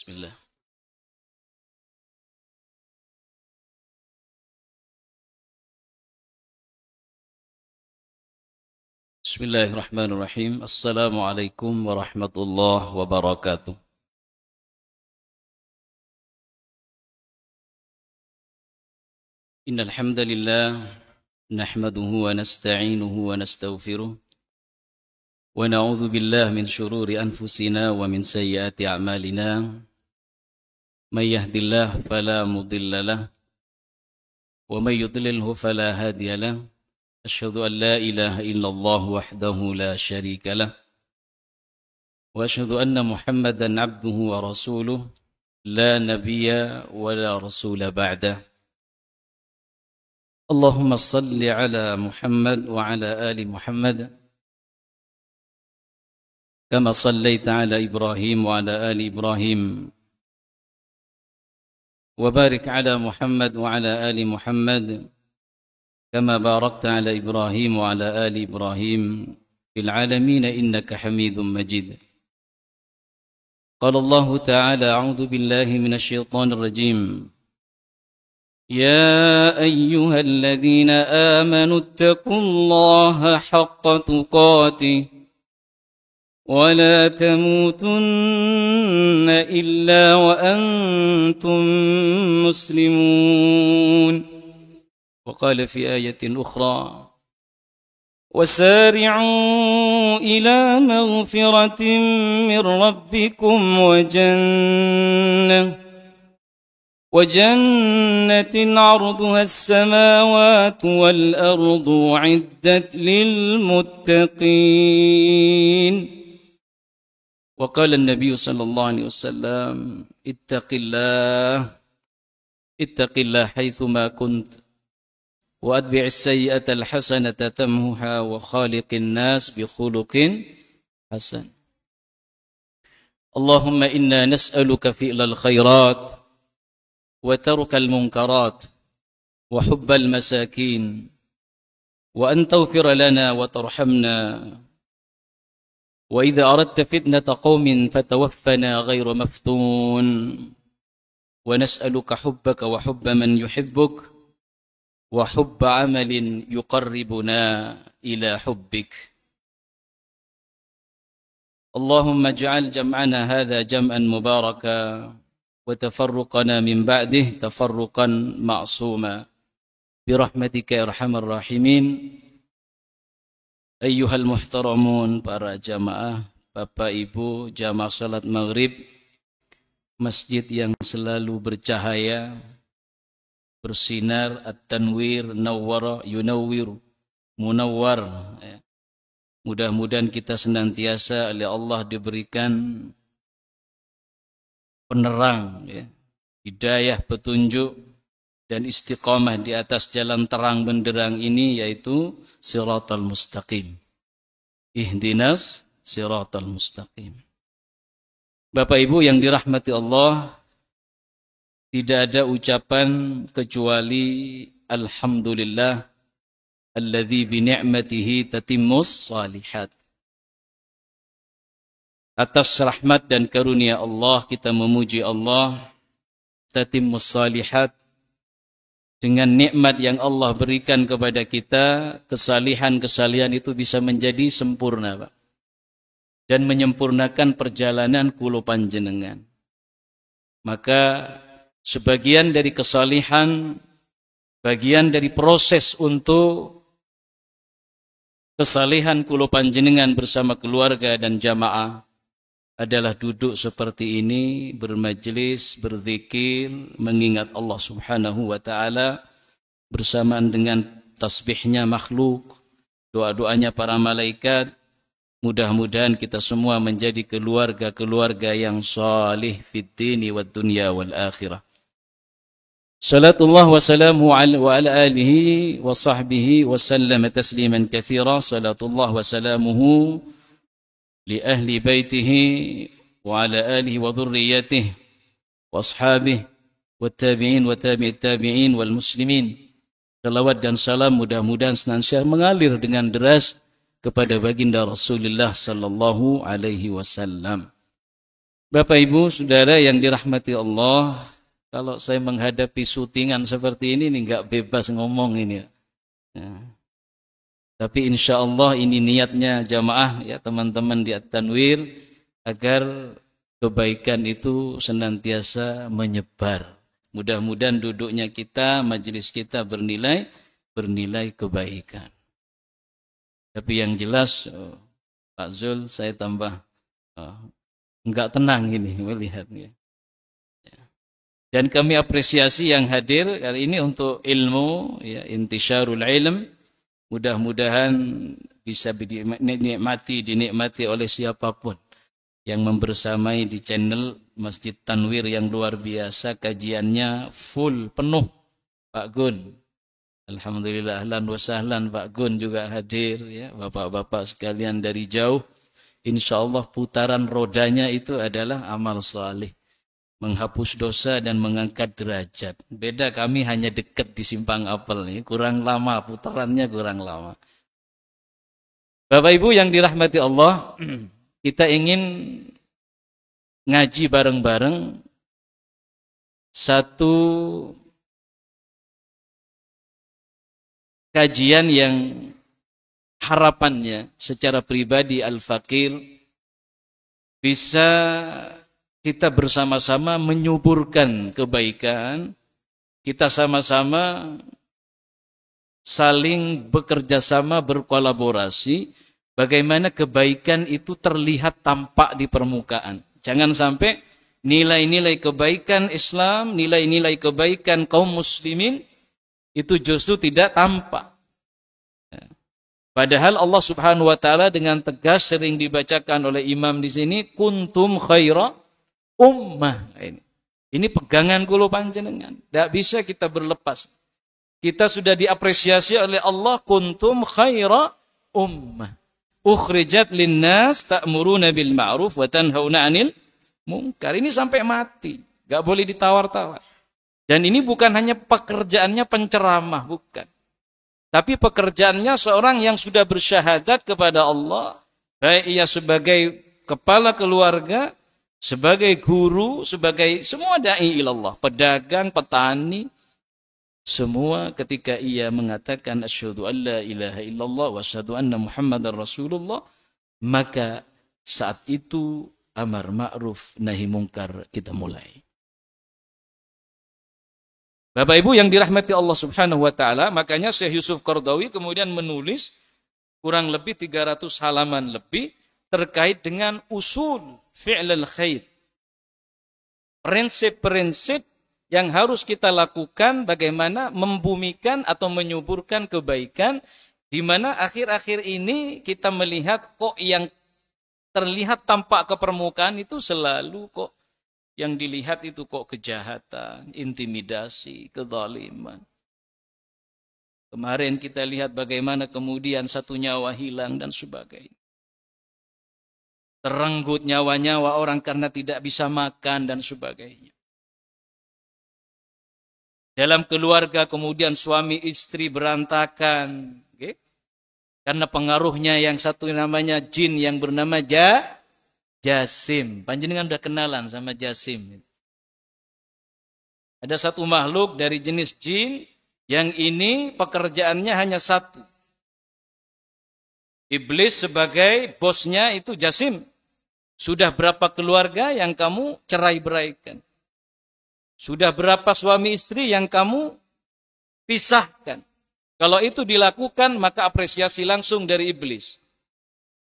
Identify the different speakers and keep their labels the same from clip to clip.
Speaker 1: Bismillah. Bismillahirrahmanirrahim. Assalamualaikum warahmatullahi wabarakatuh. Innal hamdalillah nahmaduhu wa nasta'inuhu wa nastaghfiruh wa na'udzu billahi min shururi anfusina wa min sayyiati a'malina. May yahdihillahu fala mudilla lahu wa may yudlilhu fala hadiya lahu. Asyhadu an la ilaha illallah wahdahu la syarika lah wa asyhadu anna Muhammadan abduhu wa rasuluh la nabiyya wa la rasula ba'dah. Allahumma salli ala Muhammad wa ala ali Muhammad kama sallaita ala Ibrahim wa ala ali Ibrahim wa barik ala Muhammad wa ala ali Muhammad كما باركت على إبراهيم وعلى آل إبراهيم في العالمين إنك حميد مجيد. قال الله تعالى: أعوذ بالله من الشيطان الرجيم. يا أيها الذين آمنوا اتقوا الله حق تقاته ولا تموتن إلا وأنتم مسلمون. وقال في آية أخرى: وسارعوا إلى مغفرة من ربكم وجنة عرضها السماوات والأرض أعدت للمتقين. وقال النبي صلى الله عليه وسلم: اتق الله حيثما كنت وأتبع السيئة الحسنة تمحها وخالق الناس بخلق حسن. اللهم إنا نسألك فعل الخيرات وترك المنكرات وحب المساكين وأن تغفر لنا وترحمنا، وإذا أردت فتنة قوم فتوفنا غير مفتون، ونسألك حبك وحب من يحبك وحب عمل يقربنا إلى حبك. اللهم اجعل جمعنا هذا جمعا مباركا وتفرقنا من بعده تفرقا معصوما برحمتك يا أرحم الراحمين. أيها المحترمون, para jamaah, Bapak Ibu, jamaah salat maghrib masjid yang selalu bercahaya, bersinar, at-tanwir, nawwara, yunawwir, munawwar. Mudah-mudahan kita senantiasa oleh Allah diberikan penerang, hidayah, petunjuk, dan istiqamah di atas jalan terang benderang ini, yaitu siratal mustaqim. Ihdinas siratal mustaqim. Bapak Ibu yang dirahmati Allah, tidak ada ucapan kecuali alhamdulillah alladzi bi ni'matihi tatimmus salihat. Atas rahmat dan karunia Allah kita memuji Allah. Tatimmus salihat, dengan nikmat yang Allah berikan kepada kita, kesalihan-kesalihan itu bisa menjadi sempurna, Pak, dan menyempurnakan perjalanan kulo panjenengan. Maka sebagian dari kesalihan, bagian dari proses untuk kesalihan kulo panjenengan bersama keluarga dan jamaah adalah duduk seperti ini, bermajlis, berzikir, mengingat Allah Subhanahu wa Ta'ala bersamaan dengan tasbihnya makhluk, doa-doanya para malaikat. Mudah-mudahan kita semua menjadi keluarga-keluarga yang salih fid dini wad dunya wal akhirah. Salatullah wa salamu wa ala alihi wa sahbihi wa sallam tasliman katsira. Salatullah wa salamuhu li ahli baitihi wa ala alihi wa dhurriyyatihi wa ashabihi wa tabi'in wa tabi'it tabi'in wal muslimin. Salawat dan salam mudah-mudahan senantiasa mengalir dengan deras kepada baginda Rasulullah sallallahu alaihi wasallam. Bapak Ibu Saudara yang dirahmati Allah, kalau saya menghadapi syutingan seperti ini nggak bebas ngomong ini. Ya. Tapi insya Allah ini niatnya jamaah ya teman-teman di At-Tanwir agar kebaikan itu senantiasa menyebar. Mudah-mudahan duduknya kita, majelis kita bernilai kebaikan. Tapi yang jelas Pak Zul saya tambah enggak tenang ini melihatnya. Dan kami apresiasi yang hadir kali ini untuk ilmu, ya, intisyarul ilm. Mudah-mudahan bisa dinikmati oleh siapapun yang membersamai di channel Masjid Tanwir yang luar biasa. Kajiannya full, penuh. Pak Gun. Alhamdulillah, ahlan wa sahlan. Pak Gun juga hadir, ya, bapak-bapak sekalian dari jauh. Insya Allah putaran rodanya itu adalah amal salih, menghapus dosa dan mengangkat derajat. Beda kami hanya dekat di Simpang Apel nih, kurang lama putarannya, kurang lama. Bapak Ibu yang dirahmati Allah, kita ingin ngaji bareng-bareng satu kajian yang harapannya secara pribadi Al-Fakir bisa kita bersama-sama menyuburkan kebaikan, kita sama-sama saling bekerja sama, berkolaborasi, bagaimana kebaikan itu terlihat tampak di permukaan. Jangan sampai nilai-nilai kebaikan Islam, nilai-nilai kebaikan kaum muslimin itu justru tidak tampak. Padahal Allah Subhanahu wa taala dengan tegas sering dibacakan oleh imam di sini, kuntum khaira ummah. Ini pegangan kulo panjenengan. Tidak bisa kita berlepas. Kita sudah diapresiasi oleh Allah, kuntum khaira ummah. Ukhrijat linnas ta'muruna bil ma'ruf wa tanhauna 'anil munkar. Ini sampai mati, enggak boleh ditawar-tawar. Dan ini bukan hanya pekerjaannya penceramah, bukan. Tapi pekerjaannya seorang yang sudah bersyahadat kepada Allah, baik ia sebagai kepala keluarga, sebagai guru, sebagai semua da'i ilallah, pedagang, petani, semua ketika ia mengatakan asyhadu an la ilaha illallah wa asyhadu anna muhammadar rasulullah, maka saat itu amar ma'ruf nahi mungkar kita mulai. Bapak Ibu yang dirahmati Allah Subhanahu wa taala, makanya Syekh Yusuf Qaradawi kemudian menulis kurang lebih 300 halaman lebih terkait dengan usul fi'lul khair. Prinsip-prinsip yang harus kita lakukan bagaimana membumikan atau menyuburkan kebaikan, di mana akhir-akhir ini kita melihat kok yang terlihat tampak ke permukaan itu selalu kok yang dilihat itu kok kejahatan, intimidasi, kezaliman. Kemarin kita lihat bagaimana kemudian satu nyawa hilang dan sebagainya. Terenggut nyawa-nyawa orang karena tidak bisa makan dan sebagainya. Dalam keluarga kemudian suami istri berantakan. Okay? Karena pengaruhnya yang satu namanya jin yang bernama Jasim. Panjenengan udah kenalan sama Jasim. Ada satu makhluk dari jenis jin yang ini pekerjaannya hanya satu. Iblis sebagai bosnya itu Jasim. Sudah berapa keluarga yang kamu cerai-beraikan? Sudah berapa suami istri yang kamu pisahkan? Kalau itu dilakukan maka apresiasi langsung dari iblis.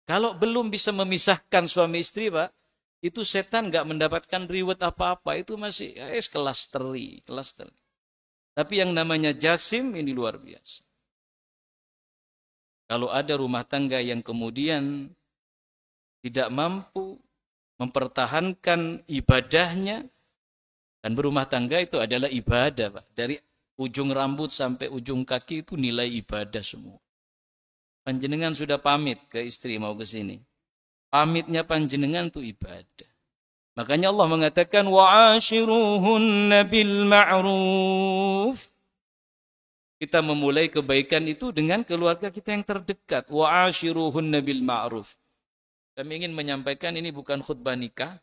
Speaker 1: Kalau belum bisa memisahkan suami istri, Pak, itu setan nggak mendapatkan reward apa-apa. Itu masih kelas teri. Tapi yang namanya Jasim ini luar biasa. Kalau ada rumah tangga yang kemudian tidak mampu mempertahankan ibadahnya, dan berumah tangga itu adalah ibadah, Pak. Dari ujung rambut sampai ujung kaki itu nilai ibadah semua. Panjenengan sudah pamit ke istri mau ke sini. Pamitnya panjenengan itu ibadah. Makanya Allah mengatakan wa'ashiruhunna bil ma'ruf. Kita memulai kebaikan itu dengan keluarga kita yang terdekat. Wa'ashiruhunna bil ma'ruf. Kami ingin menyampaikan ini bukan khutbah nikah.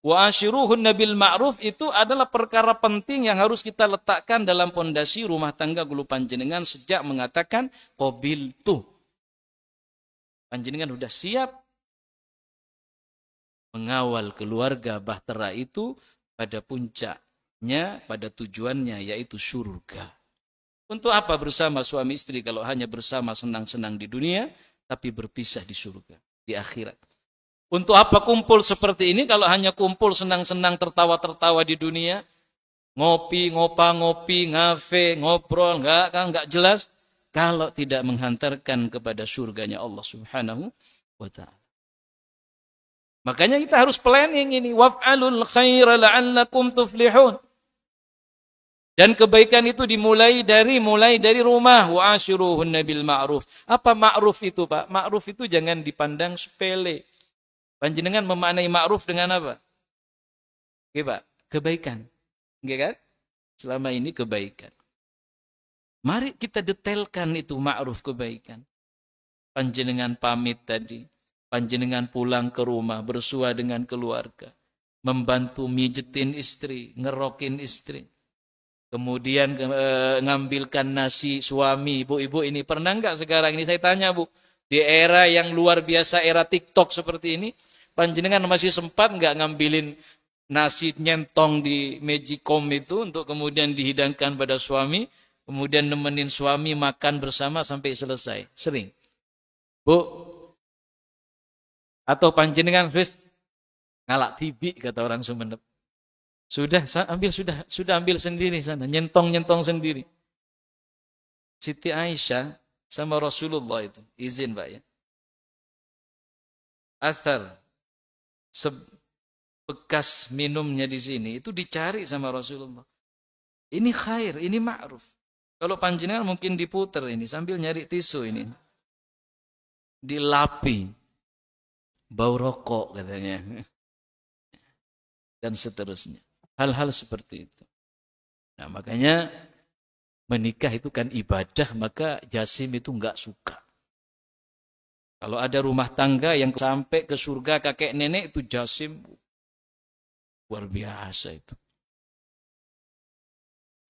Speaker 1: Wa ashiruhunna bil ma'ruf itu adalah perkara penting yang harus kita letakkan dalam pondasi rumah tangga kula panjenengan sejak mengatakan qabiltu. Panjenengan sudah siap mengawal keluarga bahtera itu pada puncaknya, pada tujuannya yaitu surga. Untuk apa bersama suami istri kalau hanya bersama senang-senang di dunia, tapi berpisah di surga, di akhirat. Untuk apa kumpul seperti ini kalau hanya kumpul senang-senang tertawa-tertawa di dunia, ngopi, ngopi, ngafe, ngobrol, enggak jelas, kalau tidak menghantarkan kepada surganya Allah Subhanahu wa ta'ala. Makanya kita harus planning ini, waf'alul khaira la'allakum tuflihun. Dan kebaikan itu mulai dari rumah. Wa ashiruhunna bil ma'ruf. Apa ma'ruf itu, Pak? Ma'ruf itu jangan dipandang sepele. Panjenengan memaknai ma'ruf dengan apa? Oke, Pak. Kebaikan. Oke kan? Selama ini kebaikan. Mari kita detailkan itu ma'ruf kebaikan. Panjenengan pamit tadi. Panjenengan pulang ke rumah bersua dengan keluarga. Membantu mijetin istri, ngerokin istri. Kemudian ngambilkan nasi suami, ibu-ibu ini pernah enggak sekarang ini saya tanya Bu, di era yang luar biasa era TikTok seperti ini, panjenengan masih sempat enggak ngambilin nasi nyentong di Magicom itu untuk kemudian dihidangkan pada suami, kemudian nemenin suami makan bersama sampai selesai? Sering. Bu, atau panjenengan ngalak tibi kata orang Sumenep. Sudah ambil sendiri sana, nyentong sendiri. Siti Aisyah sama Rasulullah itu, izin Pak ya. Athar bekas minumnya di sini itu dicari sama Rasulullah. Ini khair, ini ma'ruf. Kalau panjenengan mungkin diputer ini sambil nyari tisu ini. Dilapi. Bau rokok katanya. Dan seterusnya. Hal-hal seperti itu. Nah makanya menikah itu kan ibadah, maka Jasim itu enggak suka. Kalau ada rumah tangga yang sampai ke surga kakek nenek itu Jasim luar biasa itu.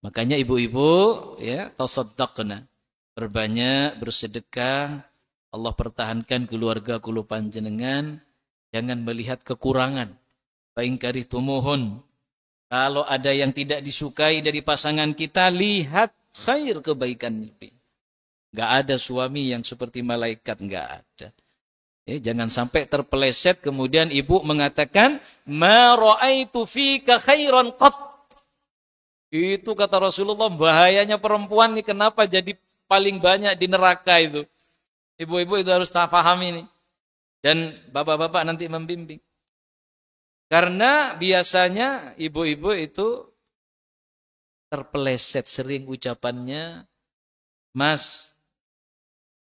Speaker 1: Makanya ibu-ibu ya tasaddaqna, berbanyak bersedekah, Allah pertahankan keluarga kula panjenengan, jangan melihat kekurangan. Fa in karihtumuhun, kalau ada yang tidak disukai dari pasangan kita, lihat khair kebaikannya. Gak ada suami yang seperti malaikat, gak ada. Jangan sampai terpeleset kemudian ibu mengatakan, ma ra'aitu fika khairan qat. Itu kata Rasulullah, bahayanya perempuan ini kenapa jadi paling banyak di neraka itu. Ibu-ibu itu harus paham ini. Dan bapak-bapak nanti membimbing. Karena biasanya ibu-ibu itu terpeleset sering ucapannya, Mas,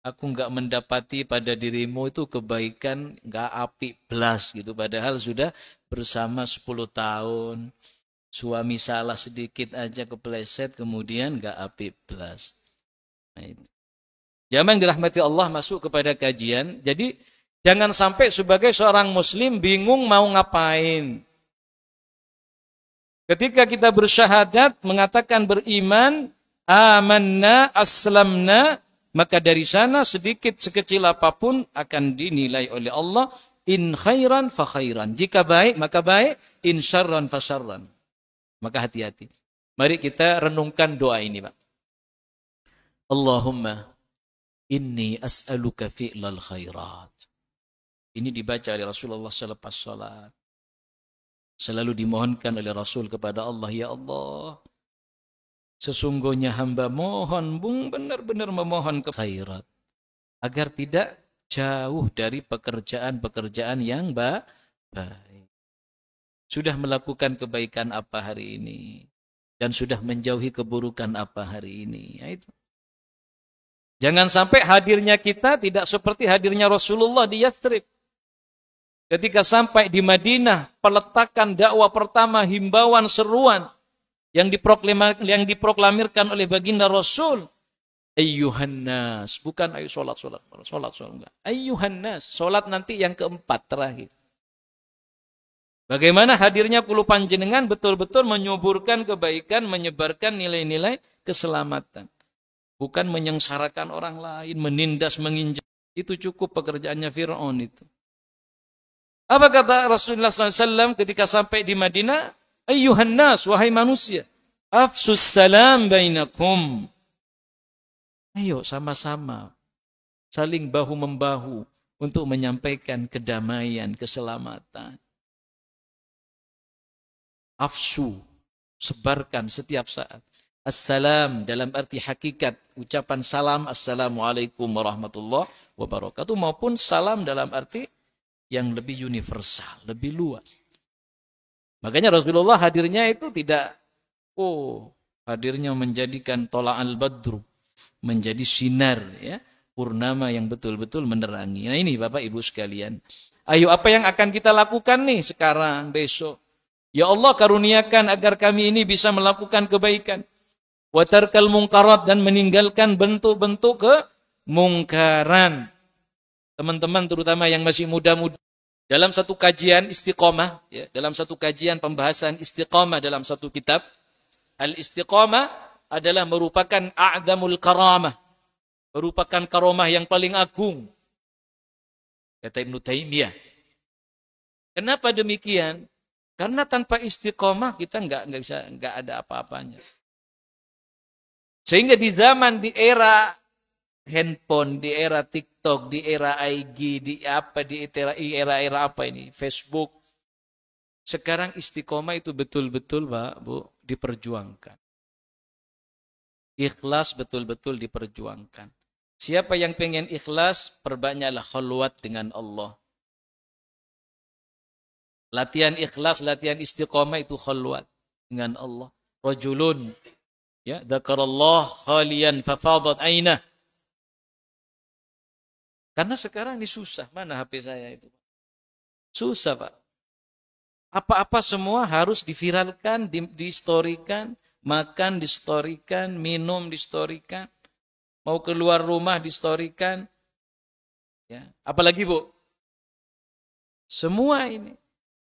Speaker 1: aku enggak mendapati pada dirimu itu kebaikan, enggak apik belas gitu. Padahal sudah bersama 10 tahun. Suami salah sedikit aja kepleset, kemudian enggak apik belas. Nah, itu. Jamaah yang dirahmati Allah, masuk kepada kajian. Jadi jangan sampai sebagai seorang muslim bingung mau ngapain. Ketika kita bersyahadat, mengatakan beriman, amanna, aslamna, maka dari sana sedikit sekecil apapun akan dinilai oleh Allah. In khairan fa khairan. Jika baik, maka baik. In syarran fa syarran. Maka hati-hati. Mari kita renungkan doa ini, Pak. Allahumma inni as'aluka fi'lal khairat. Ini dibaca oleh Rasulullah selepas salat. Selalu dimohonkan oleh Rasul kepada Allah, ya Allah, sesungguhnya hamba mohon, benar-benar memohon khairat, agar tidak jauh dari pekerjaan-pekerjaan yang baik. Sudah melakukan kebaikan apa hari ini, dan sudah menjauhi keburukan apa hari ini. Ya itu. Jangan sampai hadirnya kita tidak seperti hadirnya Rasulullah di Yathrib. Ketika sampai di Madinah, peletakan dakwah pertama, himbauan, seruan yang diproklamirkan oleh baginda Rasul. Ayyuhan nas, bukan ayo sholat enggak. Ayyuhan nas, sholat nanti yang keempat terakhir.
Speaker 2: Bagaimana hadirnya kulo panjenengan betul-betul menyuburkan kebaikan, menyebarkan nilai-nilai keselamatan. Bukan menyengsarakan orang lain, menindas, menginjak. Itu cukup pekerjaannya Fir'aun itu. Apa kata Rasulullah SAW ketika sampai di Madinah? Ayyuhan nas, wahai manusia. Afsus salam bainakum. Ayo sama-sama. Saling bahu-membahu untuk menyampaikan kedamaian, keselamatan. Afsu, sebarkan setiap saat. Assalam dalam arti hakikat, ucapan salam, assalamualaikum warahmatullahi wabarakatuh, maupun salam dalam arti yang lebih universal, lebih luas. Makanya Rasulullah hadirnya itu tidak, hadirnya menjadikan tola'al badru, menjadi sinar, ya, purnama yang betul-betul menerangi. Nah ini Bapak Ibu sekalian, ayo apa yang akan kita lakukan nih sekarang, besok? Ya Allah karuniakan agar kami ini bisa melakukan kebaikan. Wa tarkal mungkarat, dan meninggalkan bentuk-bentuk kemungkaran. Teman-teman terutama yang masih muda-muda, dalam satu kajian istiqomah, ya, dalam satu kajian pembahasan istiqomah dalam satu kitab, al-istiqomah adalah merupakan a'damul karamah, merupakan karomah yang paling agung, kata Ibnu Taimiyah. Kenapa demikian? Karena tanpa istiqomah kita nggak ada apa-apanya. Sehingga di zaman, di era handphone, di era TikTok, di era IG, di era apa ini, Facebook. Sekarang istiqomah itu betul-betul Pak, Bu, diperjuangkan. Ikhlas betul-betul diperjuangkan. Siapa yang pengen ikhlas, perbanyaklah khalwat dengan Allah. Latihan ikhlas, latihan istiqomah itu khalwat dengan Allah. Rajulun, ya, dzakarallah khalian fafadat ainah. Karena sekarang ini susah. Mana HP saya itu? Susah Pak. Apa-apa semua harus diviralkan, di-storykan, makan di-storykan, minum di-storykan, mau keluar rumah di-storykan. Ya. Apalagi Bu? Semua ini.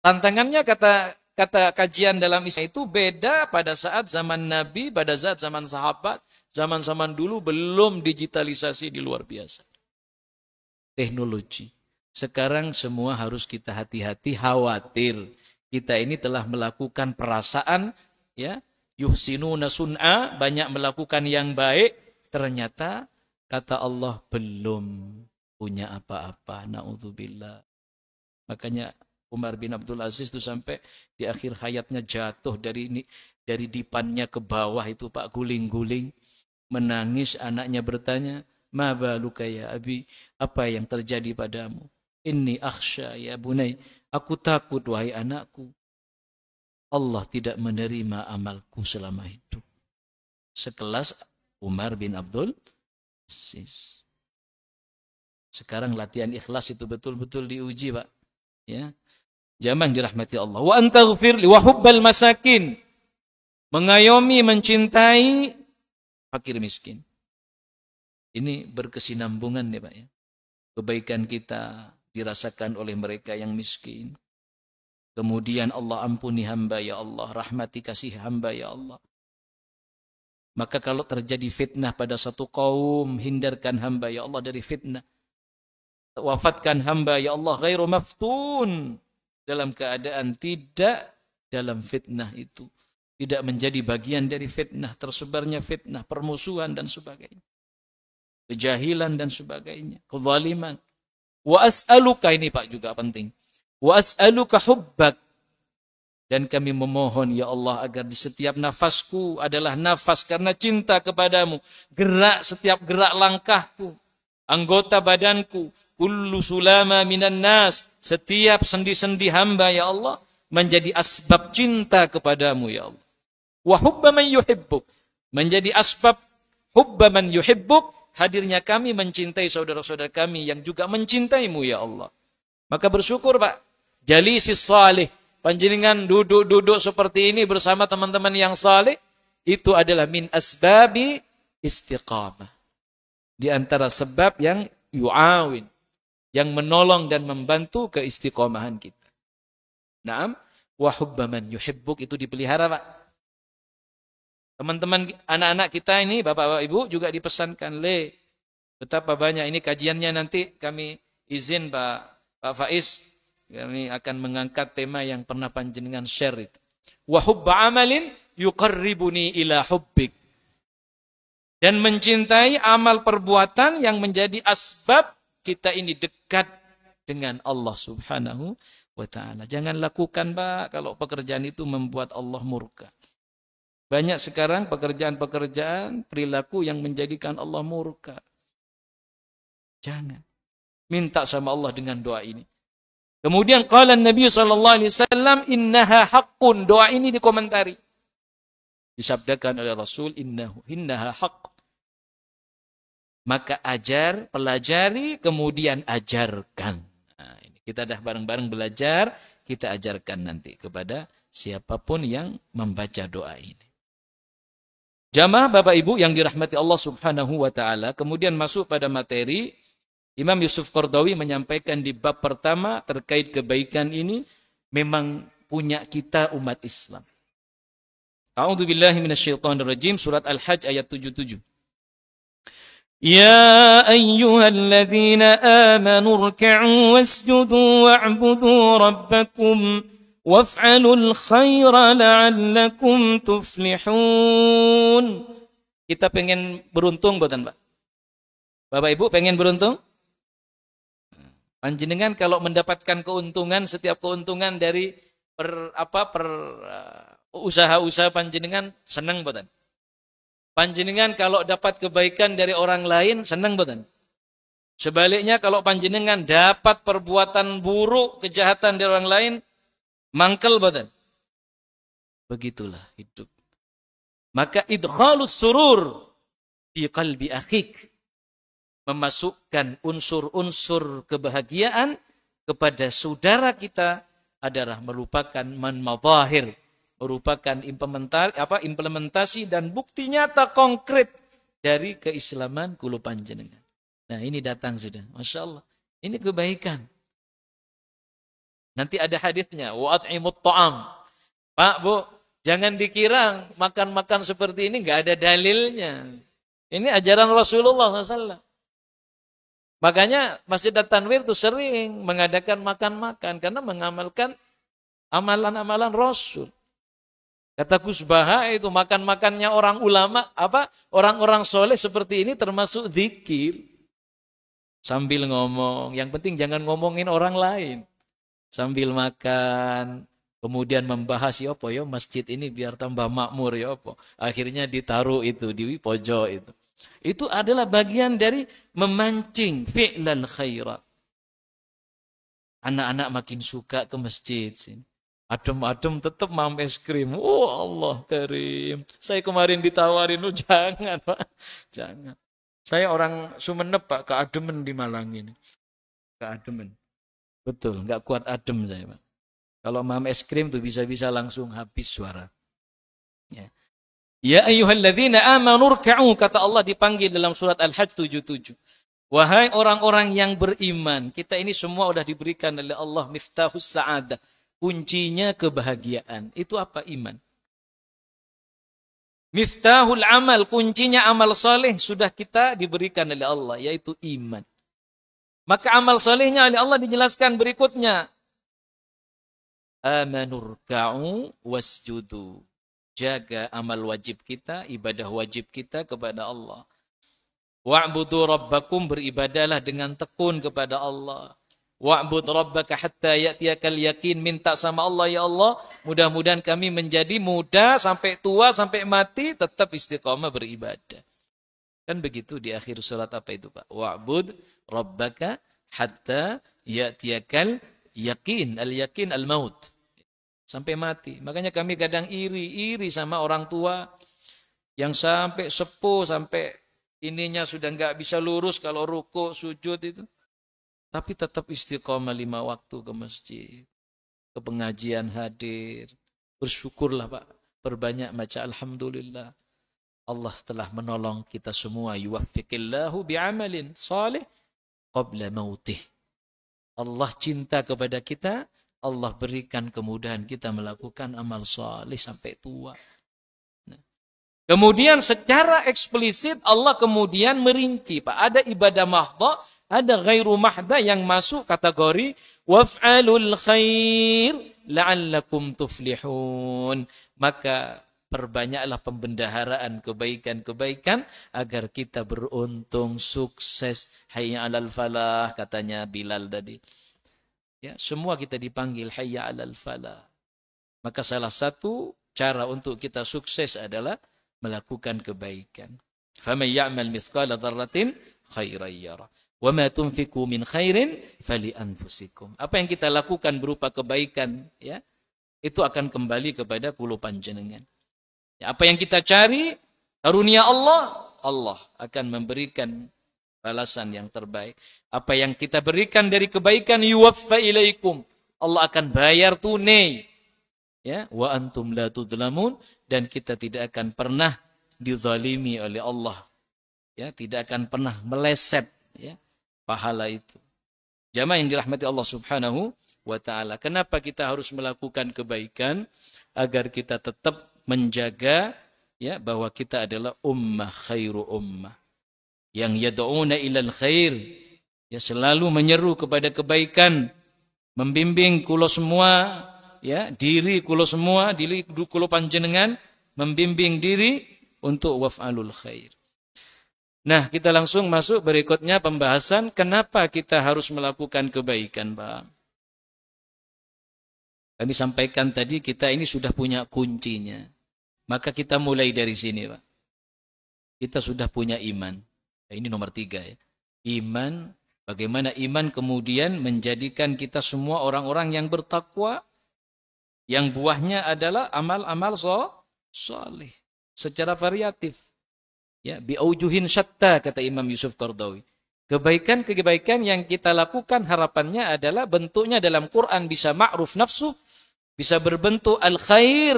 Speaker 2: Tantangannya kata kajian dalam Islam itu beda pada saat zaman Nabi, pada saat zaman sahabat, zaman-zaman dulu belum digitalisasi di luar biasa. Teknologi. Sekarang semua harus kita hati-hati, khawatir. Kita ini telah melakukan perasaan, ya, yuhsinuna sun'a, banyak melakukan yang baik, ternyata kata Allah belum punya apa-apa. Na'udzubillah. Makanya Umar bin Abdul Aziz itu sampai di akhir hayatnya jatuh dari dipannya ke bawah itu Pak, guling-guling, menangis. Anaknya bertanya, ma baluka ya abi, apa yang terjadi padamu? Inni akhsha ya bunai, aku takut wahai anakku, Allah tidak menerima amalku selama hidup. Sekelas Umar bin Abdul Aziz. Sekarang latihan ikhlas itu betul-betul diuji Pak, ya. Jamaah dirahmati Allah. Wa antaghfir li wa hubbal masakin, mengayomi, mencintai fakir miskin. Ini berkesinambungan ya Pak, ya. Kebaikan kita dirasakan oleh mereka yang miskin. Kemudian Allah ampuni hamba ya Allah, rahmati kasih hamba ya Allah. Maka kalau terjadi fitnah pada satu kaum, hindarkan hamba ya Allah dari fitnah. Wafatkan hamba ya Allah ghairu maftun, dalam keadaan tidak dalam fitnah itu. Tidak menjadi bagian dari fitnah, tersebarnya fitnah, permusuhan dan sebagainya. Kejahilan dan sebagainya, kezaliman. Wa as'aluka, ini Pak juga penting. Wa as'aluka hubbak, dan kami memohon ya Allah agar di setiap nafasku adalah nafas karena cinta kepadamu. Gerak, setiap gerak langkahku, anggota badanku, kullu sulama minan nas, setiap sendi-sendi hamba ya Allah menjadi asbab cinta kepadamu ya Allah. Wa hubba man yuhibbuk, menjadi asbab hubba man yuhibbuk, hadirnya kami mencintai saudara-saudara kami yang juga mencintaimu ya Allah. Maka bersyukur Pak, jalisis salih, panjenengan duduk-duduk seperti ini bersama teman-teman yang saleh, itu adalah min asbabi istiqamah. Di antara sebab yang yu'awin, yang menolong dan membantu keistiqomahan kita. Naam, wa hubba man yuhibbuk, itu dipelihara, Pak. Teman-teman anak-anak kita ini, Bapak Ibu juga dipesankan, betapa banyak ini kajiannya, nanti kami izin Pak Faiz, kami akan mengangkat tema yang pernah panjenengan share itu. Wa hubba amalin yuqarribuni ila hubbik. Dan mencintai amal perbuatan yang menjadi asbab kita ini dekat dengan Allah Subhanahu wa ta'ala. Jangan lakukan, Pak, kalau pekerjaan itu membuat Allah murka. Banyak sekarang pekerjaan-pekerjaan perilaku yang menjadikan Allah murka. Jangan. Minta sama Allah dengan doa ini. Kemudian qala Nabi SAW, innaha haqqun. Doa ini dikomentari. Disabdakan oleh Rasul, innaha haqq. Maka pelajari, kemudian ajarkan. Nah, ini kita dah bareng-bareng belajar, kita ajarkan nanti kepada siapapun yang membaca doa ini. Jamaah Bapak Ibu yang dirahmati Allah Subhanahu wa ta'ala, kemudian masuk pada materi. Imam Yusuf Qaradawi menyampaikan di bab pertama terkait kebaikan ini memang punya kita umat Islam. A'udzubillahi minasyaitonirrajim, surat Al-Hajj ayat 77. Ya ayyuhalladzina amanu ruk'u wasjudu wa'budu rabbakum waf'alul khaira la'allakum tuflihun. Kita pengen beruntung, bukan, Pak? Bapak Ibu pengen beruntung? Panjenengan kalau mendapatkan keuntungan, setiap keuntungan dari usaha-usaha panjenengan, senang, bukan? Panjenengan kalau dapat kebaikan dari orang lain, senang, bukan? Sebaliknya kalau panjenengan dapat perbuatan buruk, kejahatan dari orang lain, mangkel, bukan? Begitulah hidup. Maka idkhalus surur fi qalbi akhik, memasukkan unsur-unsur kebahagiaan kepada saudara kita adalah merupakan madahir, merupakan implementasi dan bukti nyata konkret dari keislaman kulo panjenengan. Nah, ini datang sudah. Masya Allah. Ini kebaikan. Nanti ada hadisnya. Wa at'imut ta'am. Pak, Bu, jangan dikira makan-makan seperti ini nggak ada dalilnya. Ini ajaran Rasulullah SAW. Makanya Masjid At-Tanwir itu sering mengadakan makan-makan karena mengamalkan amalan-amalan Rasul. Kata Gus Baha itu makan-makannya orang ulama, orang-orang soleh seperti ini termasuk zikir. Sambil ngomong, yang penting jangan ngomongin orang lain. Sambil makan, kemudian membahas ya apa ya masjid ini biar tambah makmur ya apa. Akhirnya ditaruh itu di pojok itu. Itu adalah bagian dari memancing fi'lal khairat. Anak-anak makin suka ke masjid sini. Adem-adem tetap mam es krim. Oh Allah karim. Saya kemarin ditawarin, jangan, Pak. Jangan. Saya orang Sumeneb, Pak, keademen di Malang ini. Keademen. Betul, nggak kuat adem saya, Pak. Kalau mam es krim tuh bisa-bisa langsung habis suara. Ya. Ya ayyuhalladzina amanu ruk'u, kata Allah dipanggil dalam surat Al-Hajj 77. Wahai orang-orang yang beriman, kita ini semua sudah diberikan oleh Allah miftahus sa'adah. Kuncinya kebahagiaan. Itu apa? Iman. Miftahul amal, kuncinya amal saleh sudah kita diberikan oleh Allah, yaitu iman. Maka amal salehnya oleh Allah dijelaskan berikutnya. Amanur ka'u wasjudu. Jaga amal wajib kita, ibadah wajib kita kepada Allah. Wa'budu rabbakum, beribadalah dengan tekun kepada Allah. Wa'bud rabbaka hatta ya'tiyakal yakin, minta sama Allah, ya Allah, mudah-mudahan kami menjadi muda sampai tua sampai mati tetap istiqamah beribadah. Kan begitu di akhir surat apa itu, Pak? Wa'bud rabbaka hatta ya'tiyakal yakin, al-yakin al-maut. Sampai mati. Makanya kami kadang iri sama orang tua yang sampai sepuh, sampai ininya sudah nggak bisa lurus kalau ruku, sujud itu. Tapi tetap istiqomah 5 waktu ke masjid, ke pengajian hadir. Bersyukurlah, Pak. Berbanyak baca alhamdulillah. Allah telah menolong kita semua. Yuwaffiqillahu bi'amalin salih qabla mautih. Allah cinta kepada kita Allah berikan kemudahan kita melakukan amal saleh sampai tua. Nah, kemudian secara eksplisit Allah kemudian merinci, Pak, ada ibadah mahdha, ada ghairu mahdha yang masuk kategori waf'alul khair la'allakum tuflihun. Maka perbanyaklah pembendaharaan kebaikan-kebaikan agar kita beruntung, sukses. Hayya 'alal falah, katanya Bilal tadi. Ya, semua kita dipanggil hayya 'alal falah. Maka salah satu cara untuk kita sukses adalah melakukan kebaikan. Faman ya'mal mithqala dzarratin khairan yara. Wa ma tunfiqu min khairin fali anfusikum. Apa yang kita lakukan berupa kebaikan, ya, itu akan kembali kepada kulo panjenengan. Ya, apa yang kita cari, karunia Allah, Allah akan memberikan balasan yang terbaik. Apa yang kita berikan dari kebaikan, yuwaffa ilaikum, Allah akan bayar tunai. Ya, wa antum la tudlamun, dan kita tidak akan pernah dizalimi oleh Allah. Ya, tidak akan pernah meleset, ya, pahala itu. Jamaah yang dirahmati Allah Subhanahu wa taala. Kenapa kita harus melakukan kebaikan? Agar kita tetap menjaga, ya, bahwa kita adalah ummah khairu ummah yang yad'una ilal khair, ya, selalu menyeru kepada kebaikan, membimbing kulo semua, ya, diri kulo semua, diri kulo panjenengan membimbing diri untuk waf'alul khair. Nah, kita langsung masuk berikutnya pembahasan kenapa kita harus melakukan kebaikan, Pak. Kami sampaikan tadi kita ini sudah punya kuncinya. Maka kita mulai dari sini, Pak. Kita sudah punya iman. Nah, ini nomor 3, ya. Iman, bagaimana iman kemudian menjadikan kita semua orang-orang yang bertakwa, yang buahnya adalah amal-amal soleh secara variatif. Ya, biaujuhin syatta, kata Imam Yusuf Qardawi. Kebaikan-kebaikan yang kita lakukan harapannya adalah bentuknya dalam Quran bisa ma'ruf nafsu, bisa berbentuk al-khair.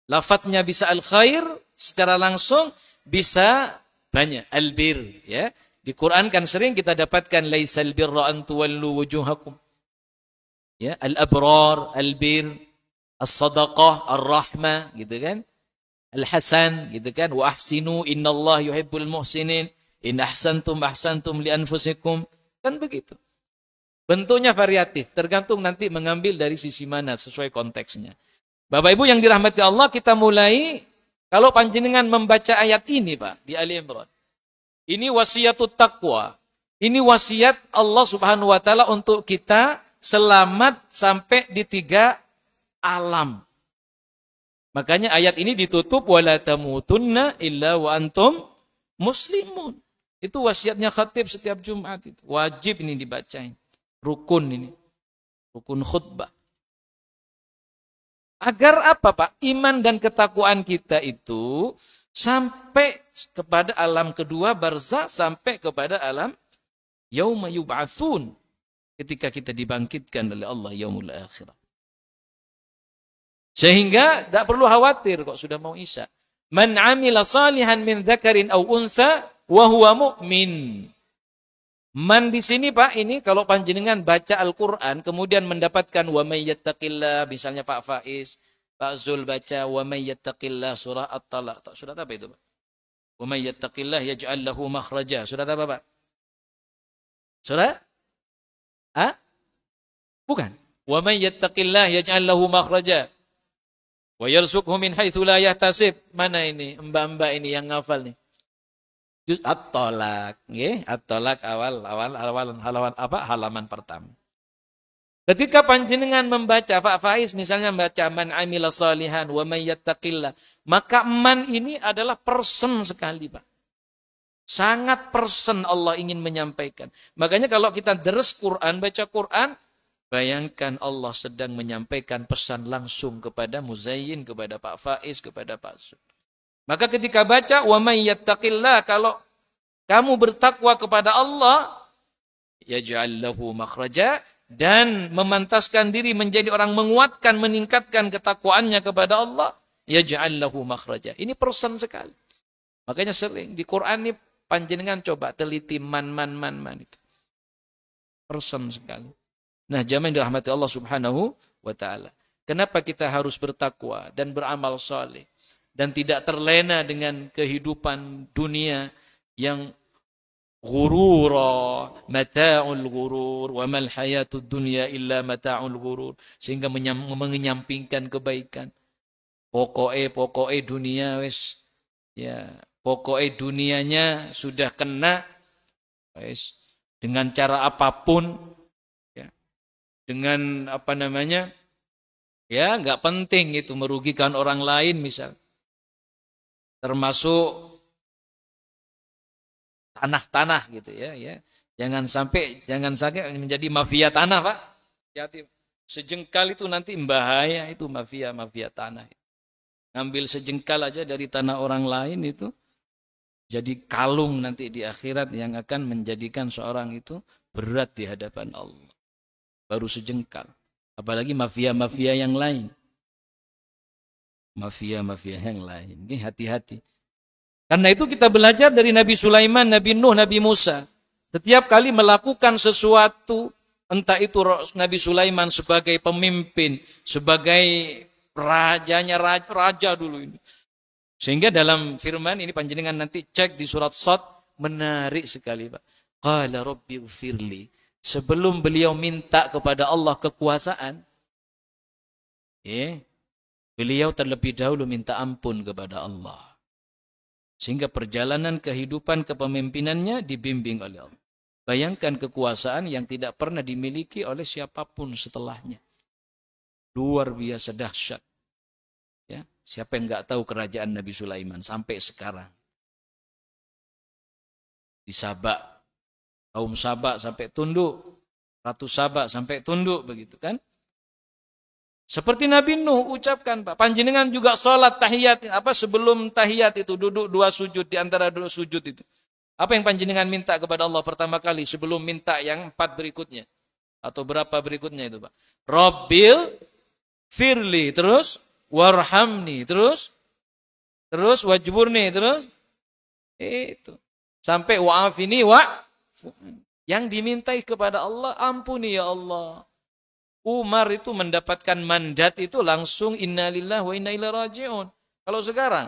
Speaker 2: Lafadznya bisa al-khair secara langsung, bisa banyak al-bir, ya. Di Quran kan sering kita dapatkan laisal birra an tuwallu wujuhakum. Ya, al-abrar, al-bir, as-sadaqah, ar-rahmah, gitu kan? Al-hasan, gitu kan? Wa ahsinu innallaha yuhibbul muhsinin. In ahsantum ahsantum li anfusikum. Kan begitu. Bentuknya variatif, tergantung nanti mengambil dari sisi mana sesuai konteksnya. Bapak Ibu yang dirahmati Allah, kita mulai kalau panjenengan membaca ayat ini, Pak, di Ali Imran. Ini wasiatut taqwa. Ini wasiat Allah Subhanahu wa taala untuk kita selamat sampai di 3 alam. Makanya ayat ini ditutup wala tamutunna illa wa antum muslimun. Itu wasiatnya khatib setiap Jumat itu. Wajib ini dibacain. Rukun ini. Rukun khutbah. Agar apa, Pak? Iman dan ketakwaan kita itu sampai kepada alam kedua barzakh, sampai kepada alam yauma yub'atsun, ketika kita dibangkitkan oleh Allah yaumul akhirah. Sehingga tidak perlu khawatir kok sudah mau Isya. Man 'amila salihan min dzakarin aw untha wa huwa mu'min. Man di sini, Pak, ini kalau panjenengan baca Al-Qur'an kemudian mendapatkan wa may yattaqillah, misalnya Pak Faiz, Pak Zul baca wa may yattaqillah surah At-Talaq. Surat apa itu, Pak? Wa may yattaqillah yaj'al lahu makhraja. Surat apa, Pak? Surah? Bukan. Wa may yattaqillah yaj'al lahu makhraja wa yarzuqhu min haitsu la yahtasib. Mana ini mbak-mbak ini yang ngafal nih? Juz At-Talaq, nggih, At-Talaq halaman pertama. Ketika panjenengan membaca Pak Faiz misalnya membaca man amila salihan wa may yattaqillah, maka man ini adalah person sekali, Pak. Sangat person Allah ingin menyampaikan. Makanya kalau kita deres Quran, baca Quran, bayangkan Allah sedang menyampaikan pesan langsung kepada Muzayyin, kepada Pak Faiz, kepada Pak Zul. Maka ketika baca wa may yattaqillah, kalau kamu bertakwa kepada Allah, yaj'al lahu makhraja, dan memantaskan diri menjadi orang menguatkan, meningkatkan ketakwaannya kepada Allah, yaj'al lahu makhraja. Ini person sekali. Makanya sering di Quran ini panjenengan coba teliti man itu. Person sekali. Nah, jamaah yang dirahmati Allah Subhanahu wa taala. Kenapa kita harus bertakwa dan beramal saleh dan tidak terlena dengan kehidupan dunia yang ghurura, mata'ul ghurur, wa mal hayatud dunya illa mata'ul ghurur, sehingga menyampingkan kebaikan. Pokoknya dunia wis ya, pokoknya dunianya sudah kena wis dengan cara apapun ya. Dengan apa namanya? Ya, enggak penting itu merugikan orang lain misal. Termasuk tanah-tanah gitu ya, ya. Jangan sampai menjadi mafia tanah, Pak. Hati-hati. Sejengkal itu nanti bahaya, itu mafia tanah. Ngambil sejengkal aja dari tanah orang lain itu jadi kalung nanti di akhirat yang akan menjadikan seorang itu berat di hadapan Allah. Baru sejengkal. Apalagi mafia-mafia yang lain. Mafia-mafia yang lain. Ini hati-hati. Karena itu kita belajar dari Nabi Sulaiman, Nabi Nuh, Nabi Musa. Setiap kali melakukan sesuatu, entah itu Nabi Sulaiman sebagai pemimpin, sebagai raja dulu ini. Sehingga dalam firman ini panjenengan nanti cek di surat Sad, menarik sekali, Pak. Qala rabbi ghfirli. Sebelum beliau minta kepada Allah kekuasaan, beliau terlebih dahulu minta ampun kepada Allah. Sehingga perjalanan kehidupan kepemimpinannya dibimbing oleh Allah. Bayangkan kekuasaan yang tidak pernah dimiliki oleh siapapun setelahnya. Luar biasa dahsyat. Ya, siapa yang nggak tahu kerajaan Nabi Sulaiman sampai sekarang? Di Sabak, kaum Sabak sampai tunduk, Ratu Sabak sampai tunduk begitu kan? Seperti Nabi Nuh ucapkan, Pak, panjenengan juga sholat tahiyat, sebelum tahiyat itu duduk 2 sujud di antara 2 sujud itu. Apa yang panjenengan minta kepada Allah pertama kali sebelum minta yang 4 berikutnya? Atau berapa berikutnya itu, Pak? Rabbil firli, terus warhamni, terus wajburni, terus itu. Sampai wa'afini yang dimintai kepada Allah, ampuni ya Allah. Umar itu mendapatkan mandat itu langsung innalillahi wa inna ilaihi raji'un. Kalau sekarang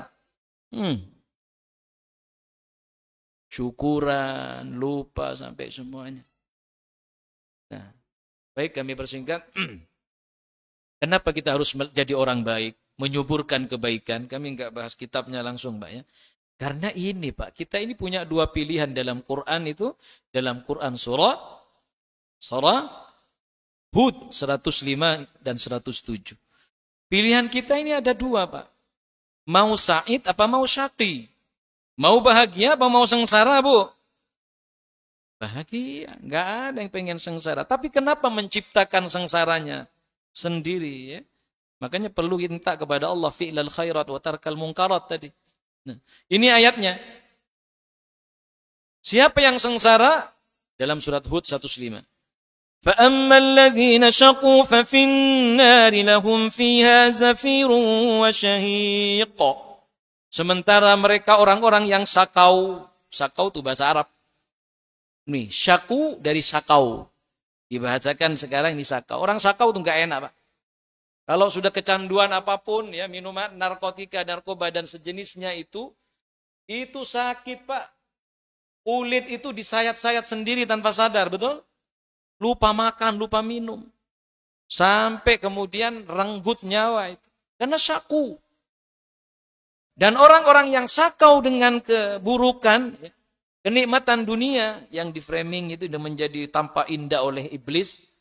Speaker 2: syukuran, lupa sampai semuanya. Nah, baik kami persingkat. Kenapa kita harus jadi orang baik, menyuburkan kebaikan? Kami enggak bahas kitabnya langsung, Pak ya. Karena ini, Pak, kita ini punya 2 pilihan dalam Quran itu, dalam Quran surah Hud 105 dan 107. Pilihan kita ini ada 2, Pak. Mau sa'id apa mau syaqi? Mau bahagia apa mau sengsara, Bu? Bahagia, enggak ada yang pengen sengsara. Tapi kenapa menciptakan sengsaranya sendiri ya? Makanya perlu minta kepada Allah fi'lal khairat wa tarkal munkarat tadi. Nah, ini ayatnya. Siapa yang sengsara? Dalam surat Hud 105. فَأَمَّا الَّذِينَ شَقُوا فَفِي النَّارِ لَهُمْ فِيهَا زَفِيرٌ وَشَهِيقٌ. Sementara mereka orang-orang yang sakau. Sakau itu bahasa Arab. Nih, syaku dari sakau. Dibahasakan sekarang ini sakau. Orang sakau itu enggak enak, Pak. Kalau sudah kecanduan apapun, ya minuman, narkotika, narkoba, dan sejenisnya itu sakit, Pak. Kulit itu disayat-sayat sendiri tanpa sadar, betul? Lupa makan, lupa minum. Sampai kemudian renggut nyawa itu. Karena syaku. Dan orang-orang yang sakau dengan keburukan, kenikmatan dunia yang di-framing itu menjadi tampak indah oleh iblis.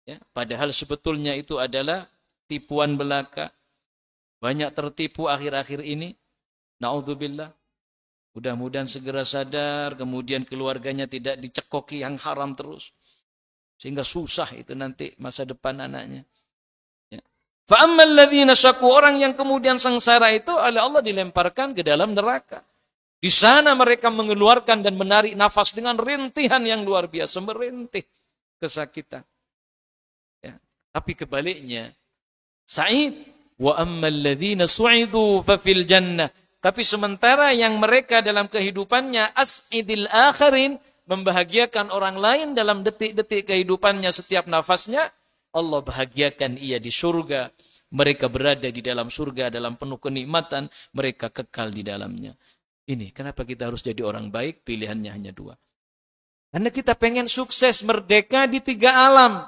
Speaker 2: Ya, padahal sebetulnya itu adalah tipuan belaka. Banyak tertipu akhir-akhir ini. Na'udzubillah. Mudah-mudahan segera sadar, kemudian keluarganya tidak dicekoki yang haram terus. Sehingga susah itu nanti masa depan anaknya. Ya. Fa'ammal ladzina syaku, orang yang kemudian sengsara itu oleh Allah dilemparkan ke dalam neraka. Di sana mereka mengeluarkan dan menarik nafas dengan rintihan yang luar biasa, merintih kesakitan. Ya. Tapi kebaliknya, sa'id wa ammal ladzina su'idu fa fil jannah. Tapi sementara yang mereka dalam kehidupannya as'idil akharin, membahagiakan orang lain dalam detik-detik kehidupannya, setiap nafasnya, Allah bahagiakan ia di surga. Mereka berada di dalam surga dalam penuh kenikmatan, mereka kekal di dalamnya. Ini kenapa kita harus jadi orang baik, pilihannya hanya dua. Karena kita pengen sukses, merdeka di 3 alam.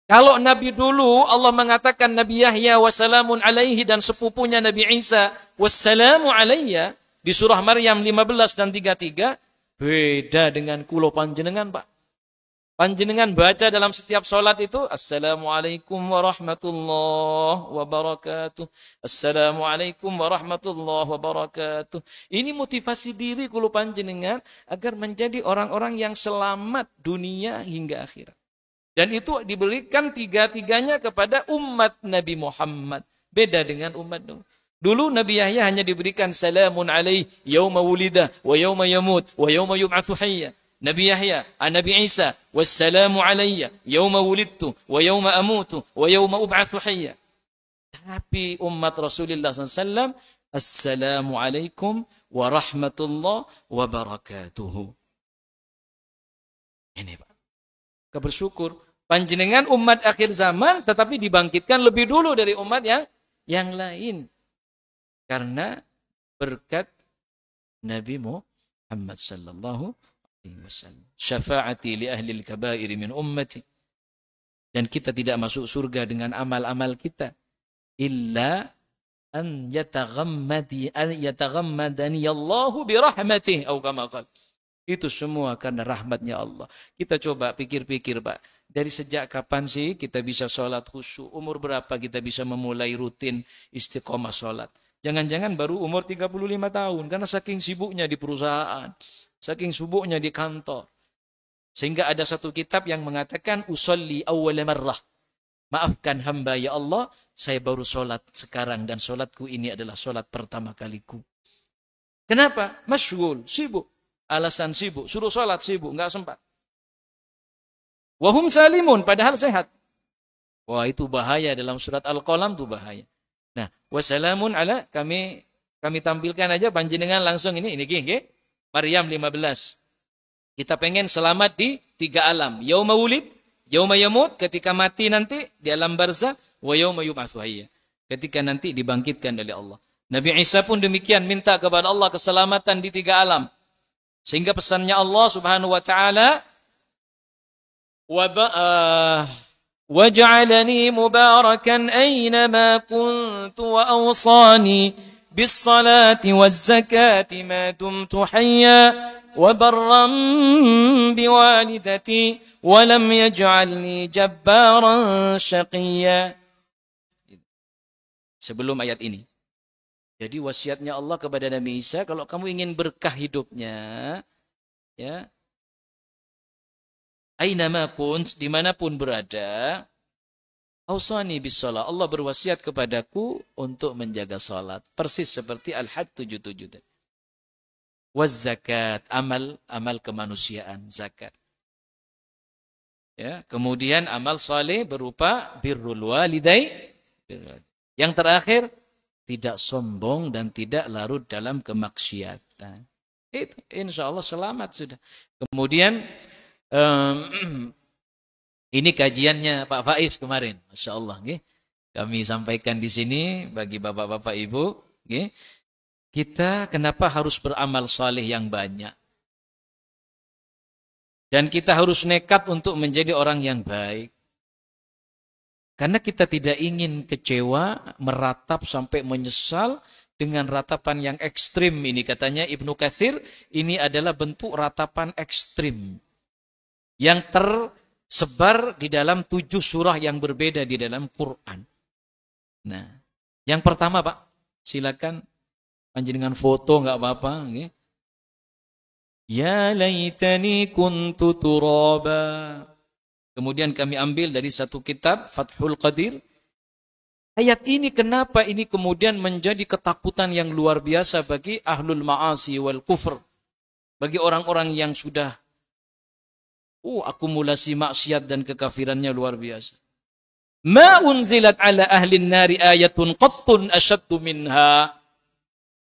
Speaker 2: Kalau Nabi dulu, Allah mengatakan Nabi Yahya wassalamun alaihi dan sepupunya Nabi Isa wassalamu alayya, di surah Maryam 15 dan 33, beda dengan kulo panjenengan, Pak. Panjenengan baca dalam setiap sholat itu, Assalamualaikum warahmatullahi wabarakatuh. Assalamualaikum warahmatullahi wabarakatuh. Ini motivasi diri kulo panjenengan agar menjadi orang-orang yang selamat dunia hingga akhirat. Dan itu diberikan 3-tiganya kepada umat Nabi Muhammad. Beda dengan umat dulu. Dulu Nabi Yahya hanya diberikan salamun alaihi yauma wulida wa yauma yamut wa yauma yub'atsu hayya. Nabi Yahya, Nabi Isa, wassalamu alayya yauma wulidtu wa yauma amutu wa yauma ub'atsu hayya. Tapi umat Rasulullah SAW, assalamu alaikum warahmatullahi wabarakatuh. Ini Pak. Kita bersyukur. Panjenengan umat akhir zaman tetapi dibangkitkan lebih dulu dari umat yang lain. Karena berkat Nabi Muhammad sallallahu alaihi wasallam. Syafaati li ahli al-kabair min ummati. Dan kita tidak masuk surga dengan amal-amal kita. Illa an yataghammadani Allahu birahmatih. Atau kama qala. Itu semua karena rahmatnya Allah. Kita coba pikir-pikir, Pak. Dari sejak kapan sih kita bisa sholat khusyuk? Umur berapa kita bisa memulai rutin istiqomah sholat? Jangan-jangan baru umur 35 tahun. Karena saking sibuknya di perusahaan. Saking sibuknya di kantor. Sehingga ada satu kitab yang mengatakan, Usolli awwala marrah. Maafkan hamba ya Allah, saya baru sholat sekarang. Dan sholatku ini adalah sholat pertama kaliku. Kenapa? Masyghul, sibuk. Alasan sibuk. Suruh sholat sibuk, nggak sempat. Wahum salimun, padahal sehat. Wah, itu bahaya. Dalam surat Al-Qalam itu bahaya. Nah, wassalamun ala, kami tampilkan aja panjenengan langsung ini gini, Maryam 15. Kita pengen selamat di 3 alam. Yauma wulid, yauma yamut, ketika mati nanti di alam barzakh, wa yauma yub'atsu hayya, ketika nanti dibangkitkan oleh Allah. Nabi Isa pun demikian, minta kepada Allah keselamatan di 3 alam. Sehingga pesannya Allah Subhanahu wa taala, waj'alani mubarakan aynama kuntu wa awsani bis salati waz zakati ma dumtu hayya wa barram biwalidati wa lam yaj'alni jabbaran shaqiyya. Sebelum ayat ini, jadi wasiatnya Allah kepada Nabi Isa, kalau kamu ingin berkah hidupnya, ya, aynama kunt, dimanapun berada, ausani bis shalah, Allah berwasiat kepadaku untuk menjaga salat, persis seperti Al-Hajj 77. Waz zakat, amal kemanusiaan, zakat. Ya, kemudian amal saleh berupa birrul walidai. Yang terakhir, tidak sombong dan tidak larut dalam kemaksiatan. Itu insya Allah selamat sudah. Kemudian ini kajiannya Pak Faiz kemarin, Masya Allah. Kami sampaikan di sini bagi bapak-bapak ibu. Kita kenapa harus beramal saleh yang banyak? Dan kita harus nekat untuk menjadi orang yang baik. Karena kita tidak ingin kecewa, meratap sampai menyesal dengan ratapan yang ekstrim ini. Katanya Ibnu Katsir, ini adalah bentuk ratapan ekstrim yang tersebar di dalam 7 surah yang berbeda di dalam Quran. Nah, yang pertama Pak, silakan panjenengan foto nggak apa-apa. Ya laitani kuntu turaba. Kemudian kami ambil dari satu kitab, Fathul Qadir. Ayat ini kenapa ini kemudian menjadi ketakutan yang luar biasa bagi ahlul ma'asi wal kufr. Bagi orang-orang yang sudah akumulasi maksiat dan kekafirannya luar biasa. Ma unzilat ala ahlin nari ayatun qattun asyaddu minha.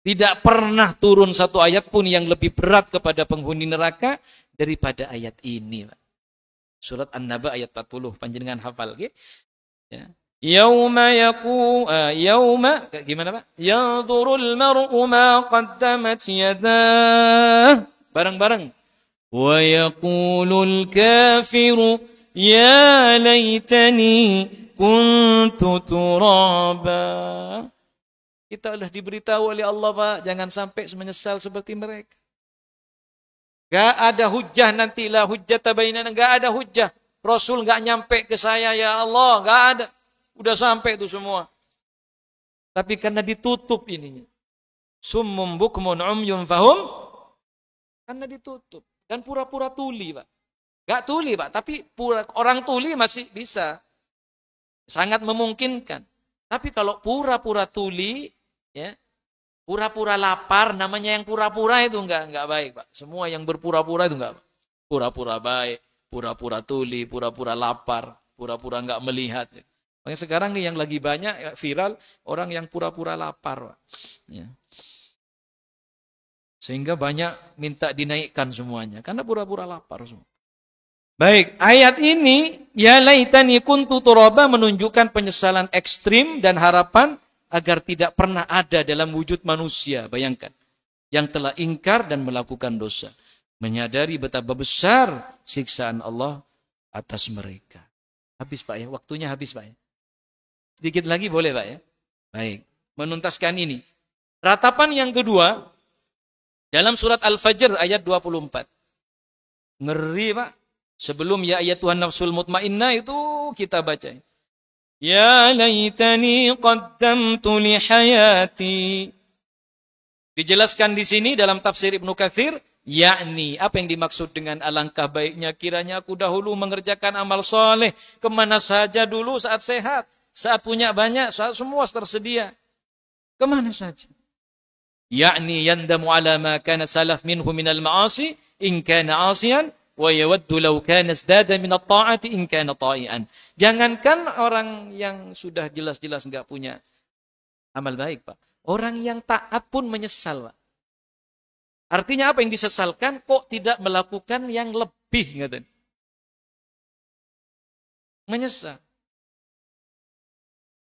Speaker 2: Tidak pernah turun satu ayat pun yang lebih berat kepada penghuni neraka daripada ayat ini. Surat An-Naba ayat 40. Panjenengan hafal. Okay? Ya. Yauma gimana Pak? Yanzurul mar'u ma qaddamat yadah. Bareng-bareng. Wa yaqulul kafiru ya laitani kuntu turaba. Kita sudah diberitahu oleh Allah, Pak, jangan sampai menyesal seperti mereka. Gak ada hujah nantilah hujjata bainana, gak ada hujah. Rasul gak nyampe ke saya, ya Allah, gak ada. Udah sampai itu semua. Tapi karena ditutup ininya. Summum bukmun umyun fahum. Karena ditutup. Dan pura-pura tuli, Pak. Gak tuli, Pak, tapi orang tuli masih bisa. Sangat memungkinkan. Tapi kalau pura-pura tuli, ya, pura-pura lapar, namanya yang pura-pura itu enggak baik, Pak. Semua yang berpura-pura itu enggak. Pura-pura baik, pura-pura tuli, pura-pura lapar, pura-pura enggak melihat. Makanya sekarang nih yang lagi banyak viral orang yang pura-pura lapar, Pak. Ya. Sehingga banyak minta dinaikkan semuanya karena pura-pura lapar semua. Baik, ayat ini ya laitani kuntu turaba menunjukkan penyesalan ekstrim dan harapan agar tidak pernah ada dalam wujud manusia, bayangkan, yang telah ingkar dan melakukan dosa, menyadari betapa besar siksaan Allah atas mereka. Habis Pak ya, waktunya habis Pak ya. Sedikit lagi boleh Pak ya. Baik, menuntaskan ini. Ratapan yang kedua dalam surat Al-Fajr ayat 24. Ngeri Pak. Sebelum ya ayat Tuhan nafsul mutmainnah itu kita baca. Ya laitani qaddamtu li hayati. Dijelaskan di sini dalam tafsir Ibnu Katsir, yakni apa yang dimaksud dengan alangkah baiknya kiranya aku dahulu mengerjakan amal soleh kemana saja dulu saat sehat, saat punya banyak, saat semua tersedia. Kemana saja. Yakni yandamu ala ma kana salaf minhu minal ma'asi in kana 'asiyan wa yawaddu law kana izdada min at-ta'ati in kana ta'ian. Jangankan orang yang sudah jelas-jelas enggak punya amal baik, Pak. Orang yang taat pun menyesal, Pak. Artinya apa yang disesalkan? Kok tidak melakukan yang lebih, ngaten. Menyesal.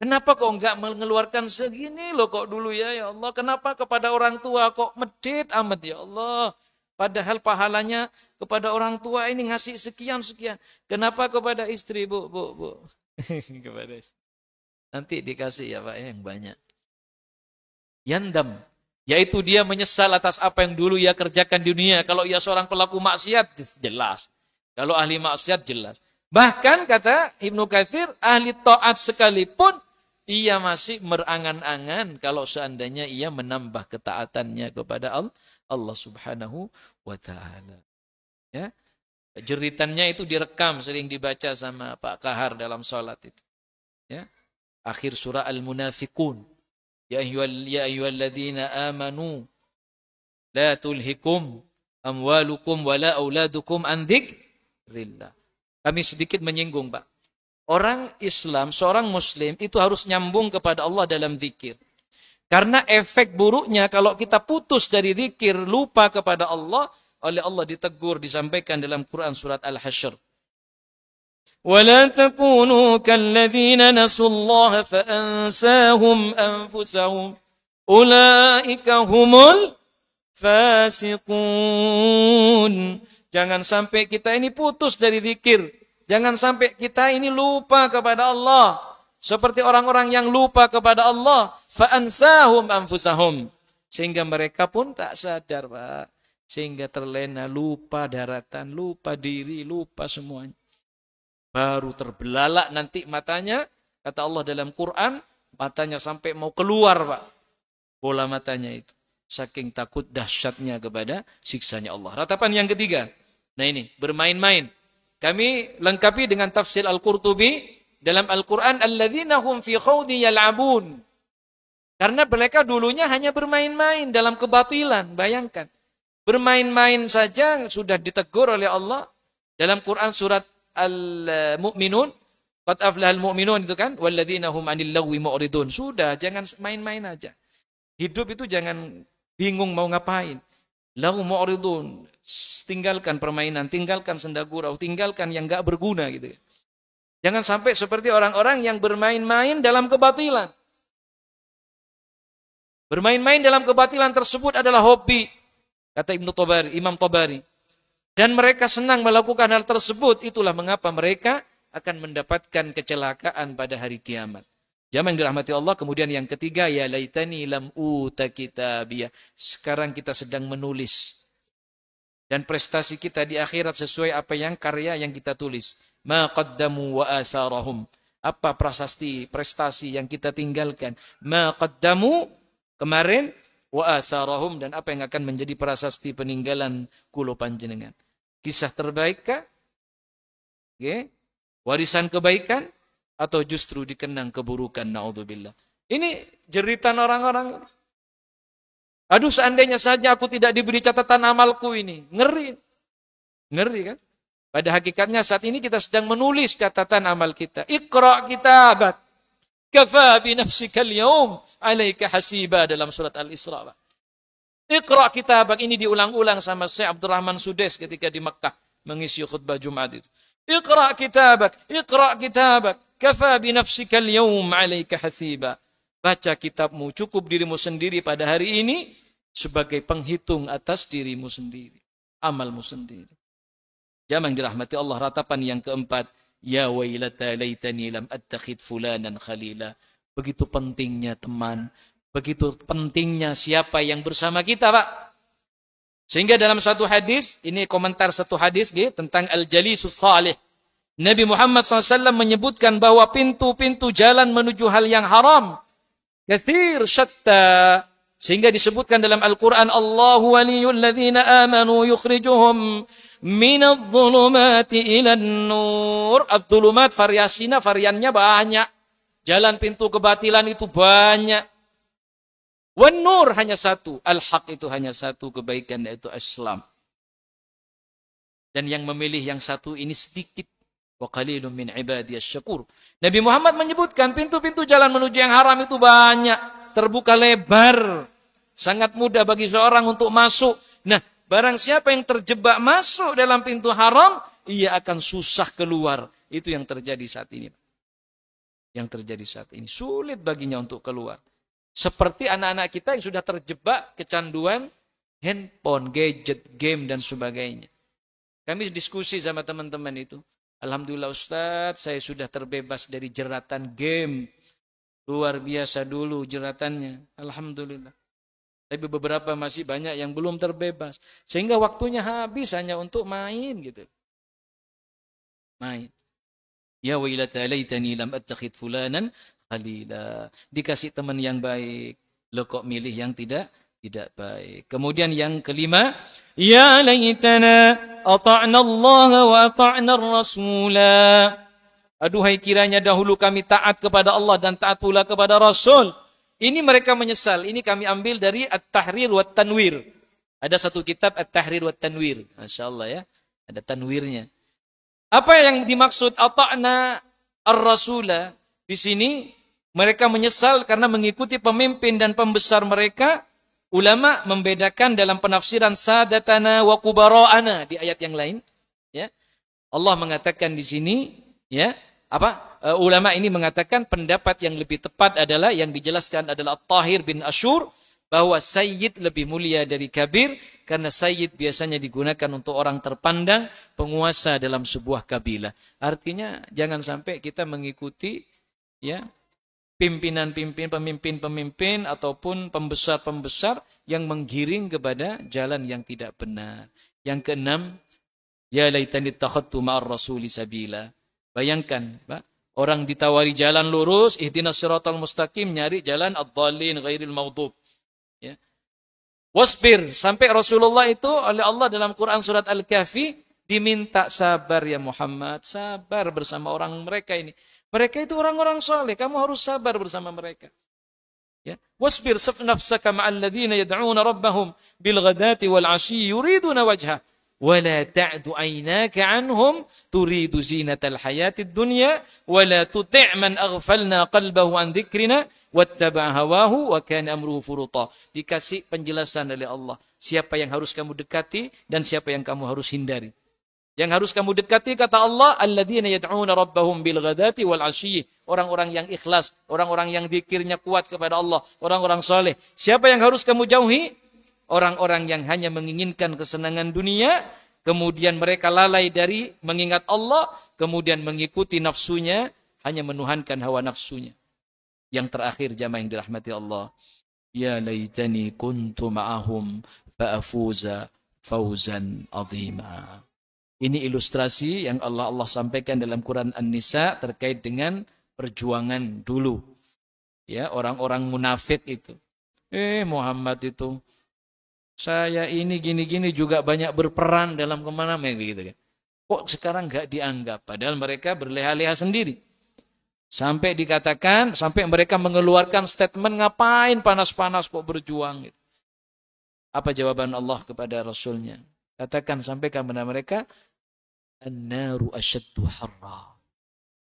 Speaker 2: Kenapa kok enggak mengeluarkan segini loh kok dulu ya Allah? Kenapa kepada orang tua kok medit amat ya Allah? Padahal pahalanya kepada orang tua ini ngasih sekian-sekian. Kenapa kepada istri, Bu? Kepada istri. Nanti dikasih ya Pak yang banyak. Yandam. Yaitu dia menyesal atas apa yang dulu ia kerjakan di dunia. Kalau ia seorang pelaku maksiat, jelas. Kalau ahli maksiat, jelas. Bahkan kata Ibnu Katsir, ahli taat sekalipun, ia masih merangan-angan kalau seandainya ia menambah ketaatannya kepada Allah Subhanahu wa ta'ala. Ya. Jeritannya itu direkam, sering dibaca sama Pak Kahar dalam salat itu. Ya. Akhir surah Al-Munafiqun. Ya ayyuhalladzina amanu la tulhikum amwalukum wala auladukum an dzikrillah. Kami sedikit menyinggung, Pak. Orang Islam, seorang Muslim itu harus nyambung kepada Allah dalam zikir. Karena efek buruknya kalau kita putus dari zikir, lupa kepada Allah, oleh Allah ditegur, disampaikan dalam Quran surat Al-Hasyr. وَلَا تَكُونُوا كَالَّذِينَ نَسُوا اللَّهَ فَأَنْسَاهُمْ أَنفُسَهُمْ أُولَئِكَ هُمُ الْفَاسِقُونَ. Jangan sampai kita ini putus dari zikir. Jangan sampai kita ini lupa kepada Allah. Seperti orang-orang yang lupa kepada Allah. فَأَنْسَاهُمْ أَنفُسَهُمْ. Sehingga mereka pun tak sadar, Pak. Sehingga terlena, lupa daratan, lupa diri, lupa semuanya. Baru terbelalak nanti matanya. Kata Allah dalam Quran, matanya sampai mau keluar, Pak. Bola matanya itu. Saking takut dahsyatnya kepada siksanya Allah. Ratapan yang ketiga. Nah ini, bermain-main. Kami lengkapi dengan tafsir Al-Qurtubi dalam Al-Quran, alladzina hum fi khawdi yal'abun. Karena mereka dulunya hanya bermain-main dalam kebatilan. Bayangkan. Bermain-main saja sudah ditegur oleh Allah dalam Quran surat Al-Mu'minun. Qad aflahal mu'minun itu kan. Walladzina hum anil lagwi mu'ridun. Sudah, jangan main-main aja. Hidup itu jangan bingung mau ngapain. Lahu mu'ridun. Tinggalkan permainan, tinggalkan senda gurau, tinggalkan yang enggak berguna gitu. Jangan sampai seperti orang-orang yang bermain-main dalam kebatilan. Bermain-main dalam kebatilan tersebut adalah hobi, kata Imam Tabari. Dan mereka senang melakukan hal tersebut, itulah mengapa mereka akan mendapatkan kecelakaan pada hari kiamat. Jamaah yang dirahmati Allah. Kemudian yang ketiga, ya laitani lam uta kitabiyah. Sekarang kita sedang menulis. Dan prestasi kita di akhirat sesuai apa yang karya yang kita tulis. Ma qaddamu wa atharahum. Apa prestasi yang kita tinggalkan. Ma qaddamu kemarin wa atharahum, dan apa yang akan menjadi prasasti peninggalan kulo panjenengan. Kisah terbaik kah? Okay. Warisan kebaikan atau justru dikenang keburukan, naudzubillah. Ini jeritan orang-orang. Aduh, seandainya saja aku tidak diberi catatan amalku ini. Ngeri. Ngeri kan? Pada hakikatnya saat ini kita sedang menulis catatan amal kita. Iqra kitabak. Kafa bi nafsika al-yawm 'alaika hasiba, dalam surat Al-Isra. Iqra kitabak, ini diulang-ulang sama Syekh Abdurrahman Sudes ketika di Mekkah mengisi khutbah Jumat itu. Iqra kitabak, kafa bi nafsika al-yawm 'alaika hasiba. Baca kitabmu, cukup dirimu sendiri pada hari ini sebagai penghitung atas dirimu sendiri, amalmu sendiri. Jamaah yang dirahmati Allah, ratapan yang keempat, ya wailata laitani lam attakhid fulanan khalila. Begitu pentingnya teman, begitu pentingnya siapa yang bersama kita, Pak. Sehingga dalam satu hadis, ini komentar satu hadis tentang al-jalisus salih. Nabi Muhammad SAW menyebutkan bahwa pintu-pintu jalan menuju hal yang haram kathir syatta. Sehingga disebutkan dalam Al-Quran, Allahu waliyul ladzina amanu yukhrijuhum minadh-dhulumati ilan nur. Adh-dhulumat variannya banyak. Jalan pintu kebatilan itu banyak. Wan nur hanya satu, al-haq itu hanya satu, kebaikan yaitu Islam. Dan yang memilih yang satu ini sedikit. Wa qalilun min ibadiyasy syakur. Nabi Muhammad menyebutkan pintu-pintu jalan menuju yang haram itu banyak, terbuka lebar. Sangat mudah bagi seorang untuk masuk. Nah, barang siapa yang terjebak masuk dalam pintu haram, ia akan susah keluar. Itu yang terjadi saat ini. Yang terjadi saat ini. Sulit baginya untuk keluar. Seperti anak-anak kita yang sudah terjebak kecanduan handphone, gadget, game, dan sebagainya. Kami diskusi sama teman-teman itu. Alhamdulillah Ustadz, saya sudah terbebas dari jeratan game. Luar biasa dulu jeratannya. Alhamdulillah. Tapi beberapa masih banyak yang belum terbebas. Sehingga waktunya habis hanya untuk main gitu. Main. Ya wailata laitani lam attakhid fulanan khalila. Dikasih teman yang baik. Lo kok milih yang tidak baik. Kemudian yang kelima, ya laitana ata'na Allah wa ata'na ar-rasula. Aduhai kiranya dahulu kami taat kepada Allah dan taat pula kepada Rasul. Ini mereka menyesal. Ini kami ambil dari At-Tahrir wa Tanwir. Ada satu kitab At-Tahrir wa Tanwir. Masya Allah ya. Ada tanwirnya. Apa yang dimaksud ata'na ar-rasula? Di sini mereka menyesal karena mengikuti pemimpin dan pembesar mereka. Ulama membedakan dalam penafsiran sadatana wa kubara'ana di ayat yang lain. Ya. Allah mengatakan di sini, ya, ulama ini mengatakan pendapat yang lebih tepat adalah yang dijelaskan adalah At-Tahir bin Ashur, bahwa sayyid lebih mulia dari kabir karena sayyid biasanya digunakan untuk orang terpandang, penguasa dalam sebuah kabilah. Artinya jangan sampai kita mengikuti ya pemimpin-pemimpin ataupun pembesar-pembesar yang menggiring kepada jalan yang tidak benar. Yang keenam, ya laitani takhadtu ma'ar rasuli sabila. Bayangkan, Pak, orang ditawari jalan lurus, ihdinas siratal mustaqim, nyari jalan ad-dallin ghairil maghdub. Ya. Wasbir, sampai Rasulullah itu oleh Allah dalam Quran surat Al-Kahfi diminta sabar ya Muhammad, sabar bersama orang mereka ini. Mereka itu orang-orang soleh, kamu harus sabar bersama mereka. Ya. Wasbir nafsaka ma'al ladzina yad'una rabbahum bil ghadati wal 'ashyi yuriduna wajha. ولا تعد عيناك عنهم تريد زينة الحياة الدنيا ولا تطع من أغفلنا قلبه عن ذكرنا واتبع هواه وكان أمره فرطا. Dikasih penjelasan oleh Allah. Siapa yang harus kamu dekati dan siapa yang kamu harus hindari. Yang harus kamu dekati kata Allah, alladzina yad'una rabbahum bil ghadati wal 'ashyi. Orang-orang yang ikhlas, orang-orang yang zikirnya kuat kepada Allah, orang-orang saleh. Siapa yang harus kamu jauhi? Orang-orang yang hanya menginginkan kesenangan dunia, kemudian mereka lalai dari mengingat Allah, kemudian mengikuti nafsunya, hanya menuhankan hawa nafsunya. Yang terakhir jamaah yang dirahmati Allah, ya laitani kuntu ma'ahum fa'afuza fawzan azima. Ini ilustrasi yang Allah sampaikan dalam Quran An-Nisa terkait dengan perjuangan dulu. Ya, orang-orang munafik itu. Muhammad itu, saya ini gini-gini juga banyak berperan dalam kemana-mana gitu kan. Kok sekarang nggak dianggap? Padahal mereka berleha-leha sendiri. Sampai dikatakan, sampai mereka mengeluarkan statement, ngapain panas-panas kok berjuang. Gitu. Apa jawaban Allah kepada Rasulnya? Katakan, sampaikan kepada mereka, an-naru asyaddu harra.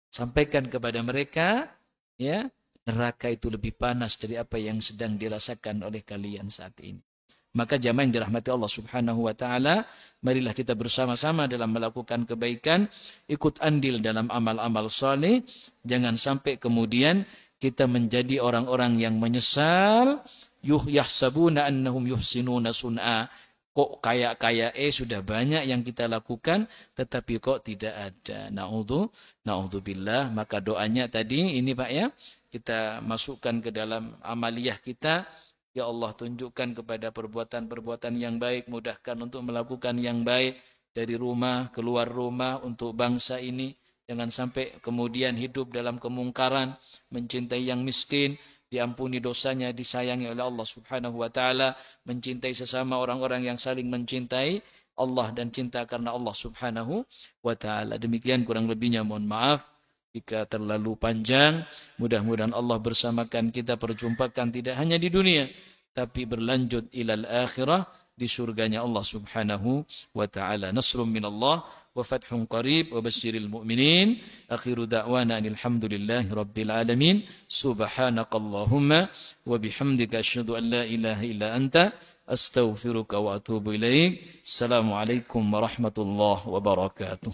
Speaker 2: Sampaikan kepada mereka, ya, neraka itu lebih panas dari apa yang sedang dirasakan oleh kalian saat ini. Maka jamaah yang dirahmati Allah Subhanahu wa taala, marilah kita bersama-sama dalam melakukan kebaikan, ikut andil dalam amal-amal saleh, jangan sampai kemudian kita menjadi orang-orang yang menyesal, yahsabuna annahum yuhsinuna sun'a. Kok kaya-kaya sudah banyak yang kita lakukan, tetapi kok tidak ada. Na'udzubillah. Maka doanya tadi ini Pak ya, kita masukkan ke dalam amaliyah kita. Ya Allah, tunjukkan kepada perbuatan-perbuatan yang baik, mudahkan untuk melakukan yang baik dari rumah, keluar rumah untuk bangsa ini. Jangan sampai kemudian hidup dalam kemungkaran, mencintai yang miskin, diampuni dosanya, disayangi oleh Allah Subhanahu wa taala, mencintai sesama orang-orang yang saling mencintai Allah dan cinta karena Allah Subhanahu wa taala. Demikian kurang lebihnya, mohon maaf jika terlalu panjang. Mudah-mudahan Allah bersamakan kita, perjumpakan tidak hanya di dunia, tapi berlanjut ilal akhirah, di surganya Allah Subhanahu wa ta'ala. Nasrum minallah wa fathun qarib wa basyiril mu'minin. Akhiru da'wana alhamdulillahi rabbil alamin. Subhanakallahumma wa bihamdika asyhadu an la ilaha illa anta astaghfiruka wa atubu ilaik. Assalamualaikum warahmatullahi wabarakatuh.